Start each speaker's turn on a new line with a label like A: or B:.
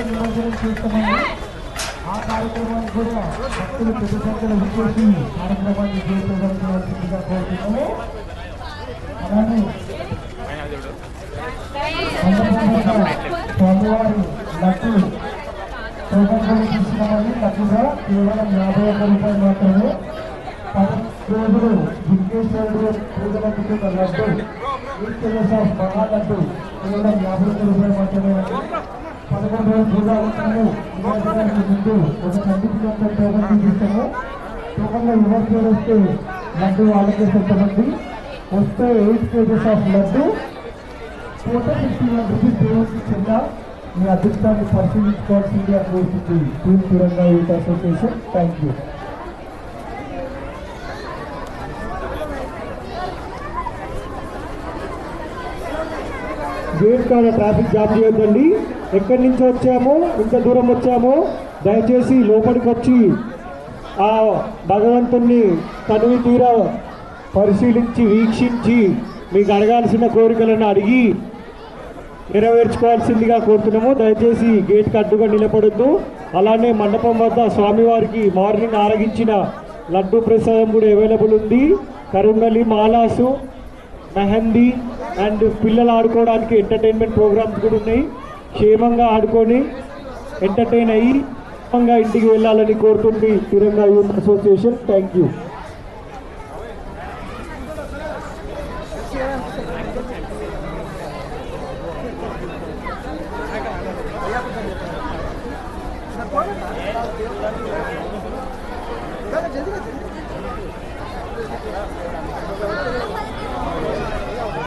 A: నిమజ్జనం చేస్తామని ఆ కార్యక్రమాన్ని కూడా భక్తులు పెద్ద సంఖ్యలో విచ్చేసి కార్యక్రమాన్ని చేయించవలసిందిగా కోరుతున్నాము. అలానే స్వామివారి లడ్డు టోకన్లు తీసుకున్నామని లడ్డుగా కేవలం 51 రూపాయలు మాత్రమే. 10 రోజులు విఘ్నేశ్వరుడు పూజలందుకున్న లడ్డు మహాలడ్డు కేవలం 51 రూపాయలు మాత్రమే. 11 రోజులు పూజా ఉంటాము. ముందు ఒక సంగీతంతో టోకన్ తీస్తాము. టోకన్లో ఎవరు పేరు వస్తే లడ్డు వాళ్ళకే సొంతమంది. వస్తే 8 kgs of laddu total 51 rupees దేవుడికి చెంద. మీ అదృష్టాన్ని పరిశీలించుకోవాల్సిందిగా కోరుతుంది team Tiranga youth association. Thank you. Gate కాడ ట్రాఫిక్ జామ్ చేయొద్దండి. ఎక్కడి నుంచి వచ్చామో ఇంత దూరం వచ్చామో దయచేసి లోపలికి వచ్చి ఆ భగవంతుణ్ణి తనివి తీరా పరిశీలించి వీక్షించి మీకు అడగాల్సిన కోరికలను అడిగి నెరవేర్చుకోవాల్సిందిగా కోరుతున్నాము. దయచేసి గేట్కి అడ్డుగా నిలబడొద్దు. అలానే మండపం వద్ద స్వామివారికి మార్నింగ్ ఆరగించిన లడ్డు ప్రసాదం కూడా అవైలబుల్ ఉంది. కరుంగలి, మాలాసు, మెహందీ అండ్ పిల్లలు ఆడుకోవడానికి ఎంటర్టైన్మెంట్ ప్రోగ్రామ్స్ కూడా ఉన్నాయి. క్షేమంగా ఆడుకొని ఎంటర్టైన్ అయ్యి క్షేమంగా ఇంటికి వెళ్ళాలని కోరుతుంది తిరంగా యూత్ అసోసియేషన్. Thank you.